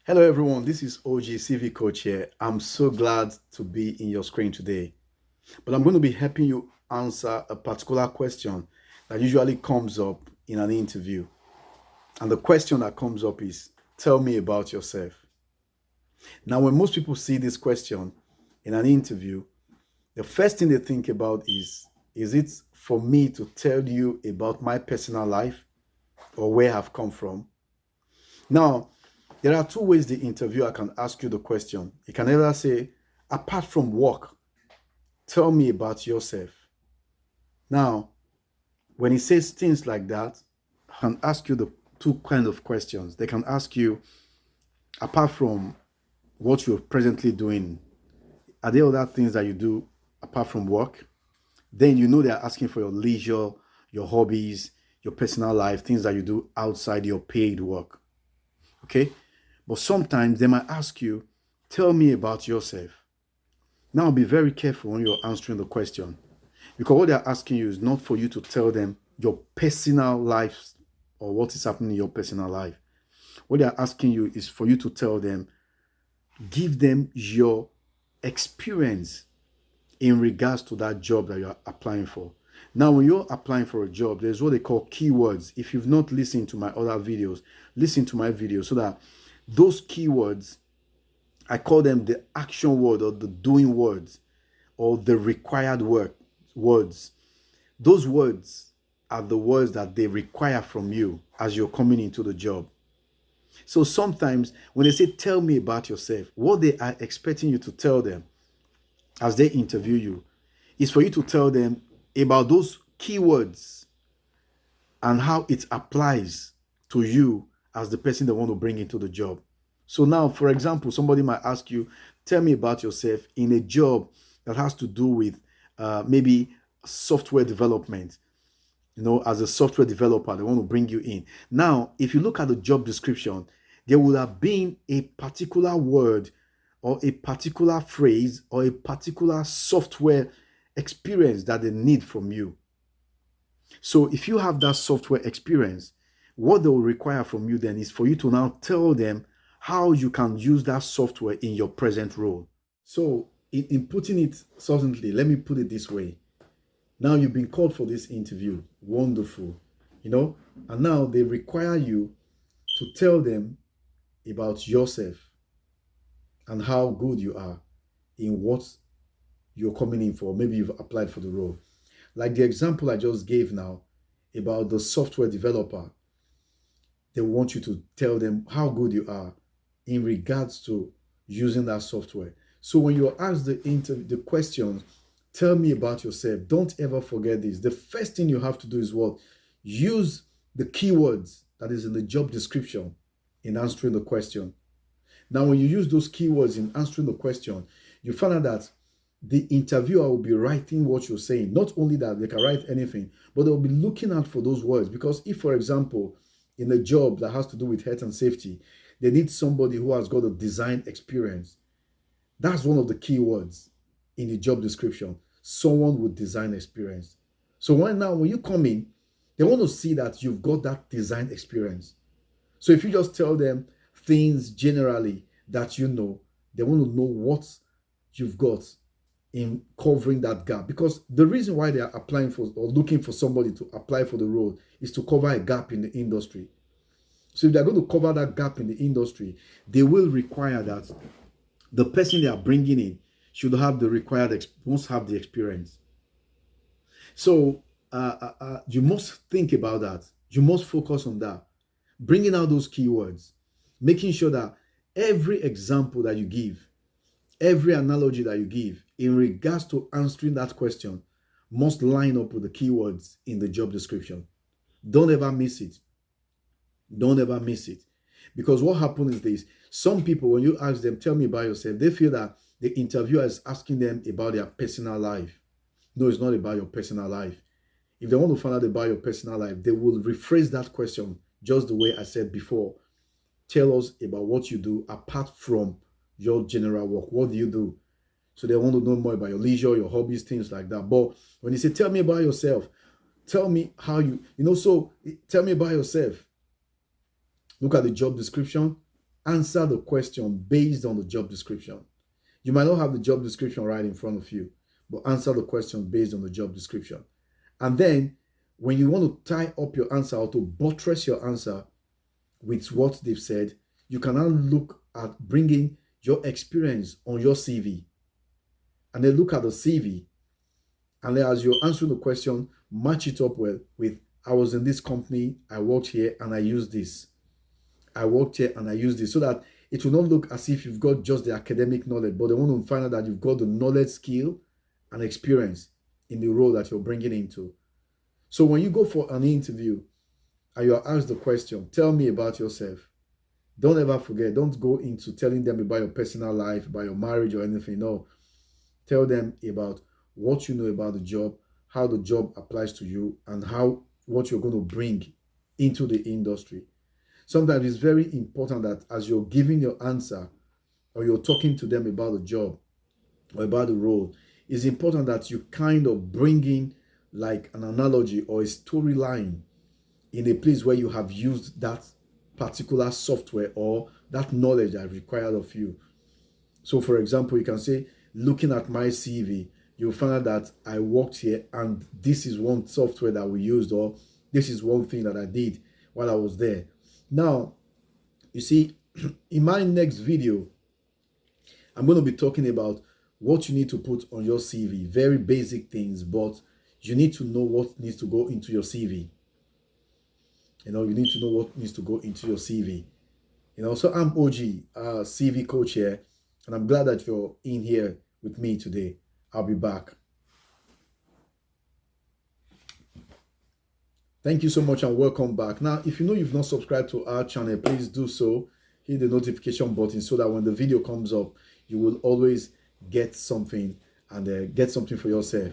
Hello everyone, this is OG CV Coach here. I'm so glad to be in your screen today. But I'm going to be helping you answer a particular question that usually comes up in an interview. And the question that comes up is, tell me about yourself. Now, when most people see this question in an interview, the first thing they think about is it for me to tell you about my personal life or where I've come from? Now, there are two ways the interviewer can ask you the question. He can either say, apart from work, tell me about yourself. Now, when he says things like that, he can ask you the two kind of questions. They can ask you, apart from what you're presently doing, are there other things that you do apart from work? Then you know they're asking for your leisure, your hobbies, your personal life, things that you do outside your paid work. Okay? But sometimes they might ask you, tell me about yourself. Now be very careful when you're answering the question, because what they're asking you is not for you to tell them your personal life or what is happening in your personal life. What they're asking you is for you to tell them, give them your experience in regards to that job that you're applying for. Now, when you're applying for a job, there's what they call keywords. If you've not listened to my other videos, listen to my videos so that those keywords, I call them the action word or the doing words or the required words. Those words are the words that they require from you as you're coming into the job. So sometimes when they say, tell me about yourself, what they are expecting you to tell them as they interview you is for you to tell them about those keywords and how it applies to you as the person they want to bring into the job. So now, for example, somebody might ask you, tell me about yourself in a job that has to do with maybe software development. As a software developer, they want to bring you in. Now, if you look at the job description, there would have been a particular word or a particular phrase or a particular software experience that they need from you. So if you have that software experience, what they will require from you then is for you to now tell them how you can use that software in your present role. So in putting it succinctly, let me put it this way. Now you've been called for this interview. Wonderful. And now they require you to tell them about yourself and how good you are in what you're coming in for. Maybe you've applied for the role. Like the example I just gave now about the software developer, they want you to tell them how good you are in regards to using that software. So when you're asked the questions, tell me about yourself, don't ever forget this. The first thing you have to do is what? Use the keywords that is in the job description in answering the question. Now, when you use those keywords in answering the question, you find out that the interviewer will be writing what you're saying. Not only that, they can write anything, but they'll be looking out for those words. Because if, for example, in a job that has to do with health and safety, they need somebody who has got a design experience. That's one of the keywords in the job description. Someone with design experience. So when you come in, they want to see that you've got that design experience. So if you just tell them things generally that you know, they want to know what you've got in covering that gap. Because the reason why they are applying for or looking for somebody to apply for the role is to cover a gap in the industry. So if they're going to cover that gap in the industry, they will require that the person they are bringing in should have the required, must have the experience. So you must think about that. You must focus on that. Bringing out those keywords, making sure that every example that you give, every analogy that you give in regards to answering that question must line up with the keywords in the job description. Don't ever miss it. Don't ever miss it. Because what happens is this. Some people, when you ask them, tell me about yourself, they feel that the interviewer is asking them about their personal life. No, it's not about your personal life. If they want to find out about your personal life, they will rephrase that question just the way I said before. Tell us about what you do apart from your general work. What do you do? So they want to know more about your leisure, your hobbies, things like that. But when you say, tell me about yourself, tell me how so tell me about yourself. Look at the job description, answer the question based on the job description. You might not have the job description right in front of you, but answer the question based on the job description. And then when you want to tie up your answer or to buttress your answer with what they've said, you can now look at bringing your experience on your CV. And then look at the CV. And then as you're answering the question, match it up well with, I was in this company, I worked here, and I used this. I worked here and I used this, so that it will not look as if you've got just the academic knowledge, but they want to find out that you've got the knowledge, skill, and experience in the role that you're bringing into. So when you go for an interview and you're asked the question, tell me about yourself, don't ever forget, don't go into telling them about your personal life, about your marriage or anything. No, tell them about what you know about the job, how the job applies to you, and what you're going to bring into the industry. Sometimes it's very important that as you're giving your answer or you're talking to them about the job or about the role, it's important that you kind of bring in like an analogy or a storyline in a place where you have used that particular software or that knowledge that is required of you. So for example, you can say, looking at my CV, you'll find out that I worked here and this is one software that we used, or this is one thing that I did while I was there. Now, you see, in my next video, I'm going to be talking about what you need to put on your CV. Very basic things, but you need to know what needs to go into your CV. You need to know what needs to go into your CV. So I'm OG, CV coach here, and I'm glad that you're in here with me today. I'll be back. Thank you so much and welcome back. Now, if you know you've not subscribed to our channel, please do so. Hit the notification button so that when the video comes up, you will always get something and get something for yourself.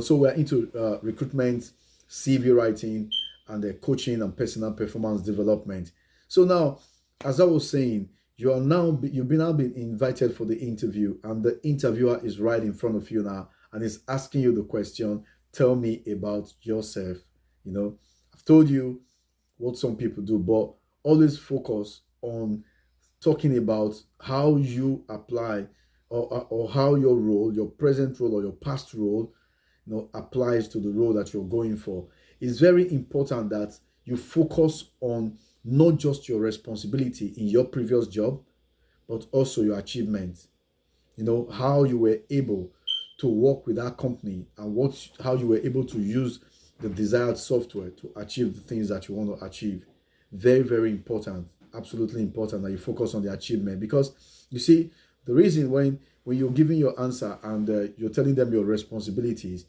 So we're into recruitment, CV writing, and coaching and personal performance development. So now, as I was saying, you've now been invited for the interview, and the interviewer is right in front of you now and is asking you the question, tell me about yourself. I've told you what some people do, but always focus on talking about how you apply or how your role, your present role or your past role, applies to the role that you're going for. It's very important that you focus on not just your responsibility in your previous job, but also your achievements. How you were able to work with that company and how you were able to use the desired software to achieve the things that you want to achieve. Very, very important. Absolutely important that you focus on the achievement, because you see, the reason when you're giving your answer and you're telling them your responsibilities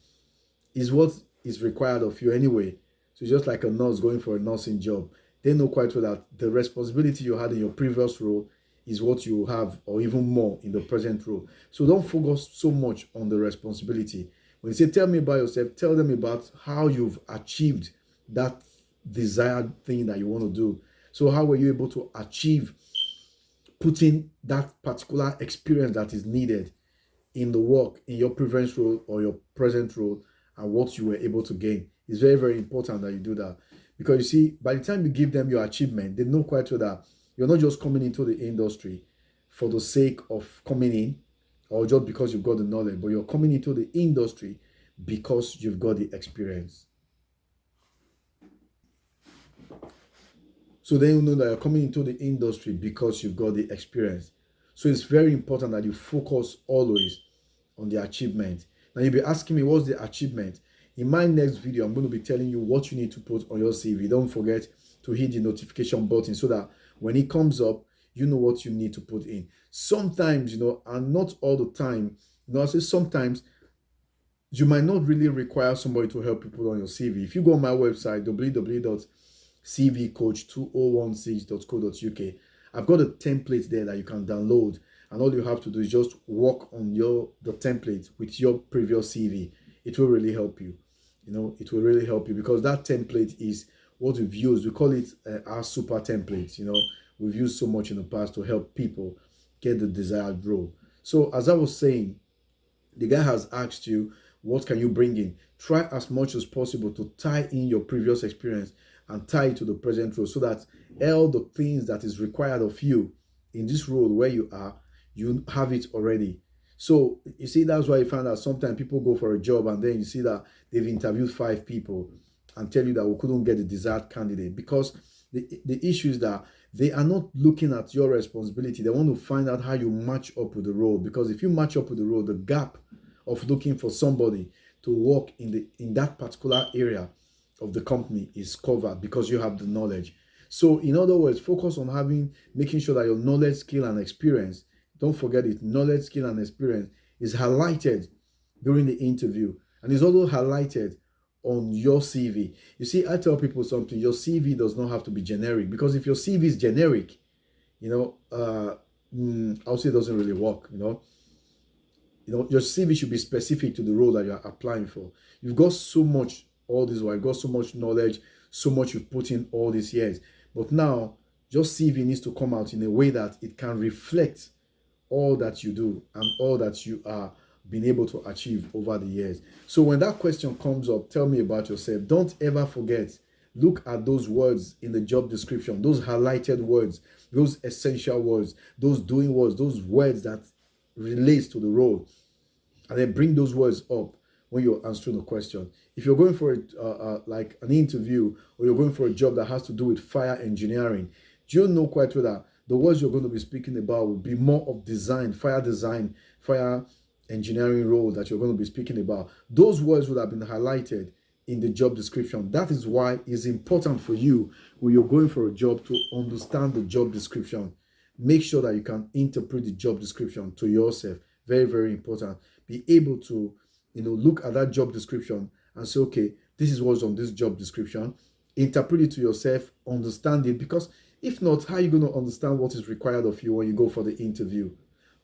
is what is required of you anyway. So just like a nurse going for a nursing job, they know quite well that the responsibility you had in your previous role is what you have or even more in the present role. So don't focus so much on the responsibility. When you say, tell me about yourself, tell them about how you've achieved that desired thing that you want to do. So how were you able to achieve putting that particular experience that is needed in the work, in your previous role or your present role, and what you were able to gain? It's very, very important that you do that. Because you see, by the time you give them your achievement, they know quite well that you're not just coming into the industry for the sake of coming in or just because you've got the knowledge, but you're coming into the industry because you've got the experience. So then you know that you're coming into the industry because you've got the experience. So it's very important that you focus always on the achievement. Now you'll be asking me, what's the achievement? In my next video, I'm going to be telling you what you need to put on your CV. Don't forget to hit the notification button so that when it comes up, you know what you need to put in. Sometimes, and not all the time, I say sometimes you might not really require somebody to help you put on your CV. If you go on my website, www.cvcoach2016.co.uk, I've got a template there that you can download, and all you have to do is just work on the template with your previous CV. It will really help you. It will really help you, because that template is what we've used. We call it our super template. We've used so much in the past to help people get the desired role. So as I was saying, the guy has asked you, what can you bring in? Try as much as possible to tie in your previous experience and tie it to the present role, so that all the things that is required of you in this role where you are, you have it already. So you see, that's why you find that sometimes people go for a job and then you see that they've interviewed 5 people and tell you that we couldn't get the desired candidate, because the issue is that they are not looking at your responsibility. They want to find out how you match up with the role, because if you match up with the role, the gap of looking for somebody to work in that particular area of the company is covered because you have the knowledge. So in other words, focus on making sure that your knowledge, skill, and experience, don't forget it, knowledge, skill, and experience is highlighted during the interview, and is also highlighted on your CV. You see, I tell people something: your CV does not have to be generic, because if your CV is generic, I'll say it doesn't really work. Your CV should be specific to the role that you are applying for. You've got so much all this while, you've got so much knowledge, so much you've put in all these years. But now, your CV needs to come out in a way that it can reflect all that you do and all that you are been able to achieve over the years. So when that question comes up, tell me about yourself. Don't ever forget, look at those words in the job description, those highlighted words, those essential words, those doing words, those words that relates to the role, and then bring those words up when you're answering the question. If you're going for like an interview, or you're going for a job that has to do with fire engineering, do you know quite well that the words you're going to be speaking about will be more of design, fire engineering role that you're going to be speaking about? Those words would have been highlighted in the job description. That is why it's important for you, when you're going for a job, to understand the job description. Make sure that you can interpret the job description to yourself. Very, very important. Be able to, look at that job description and say, okay, this is what's on this job description. Interpret it to yourself, understand it, because if not, how are you going to understand what is required of you when you go for the interview?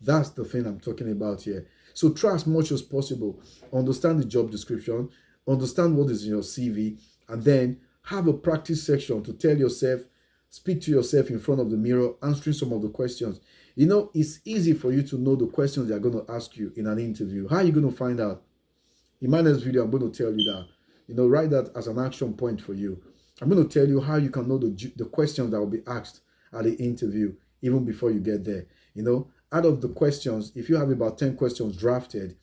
That's the thing I'm talking about here. So try as much as possible, understand the job description, understand what is in your CV, and then have a practice section to tell yourself, speak to yourself in front of the mirror, answering some of the questions. It's easy for you to know the questions they're going to ask you in an interview. How are you going to find out? In my next video, I'm going to tell you that. Write that as an action point for you. I'm going to tell you how you can know the questions that will be asked at the interview, even before you get there. Out of the questions, if you have about 10 questions drafted,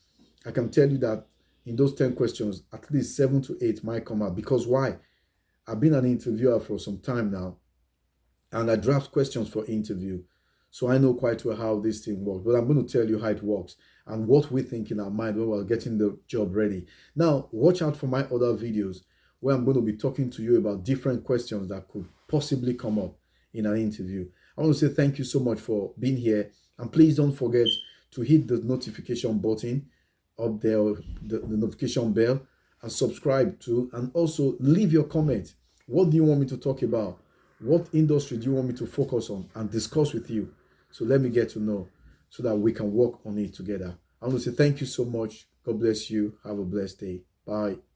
I can tell you that in those 10 questions, at least 7 to 8 might come out. Because why? I've been an interviewer for some time now, and I draft questions for interview. So I know quite well how this thing works. But I'm going to tell you how it works and what we think in our mind when we're getting the job ready. Now, watch out for my other videos where I'm going to be talking to you about different questions that could possibly come up in an interview. I want to say thank you so much for being here. And please don't forget to hit the notification button up there, the notification bell, and subscribe to, and also leave your comment. What do you want me to talk about? What industry do you want me to focus on and discuss with you? So let me get to know, so that we can work on it together. I want to say thank you so much. God bless you. Have a blessed day. Bye.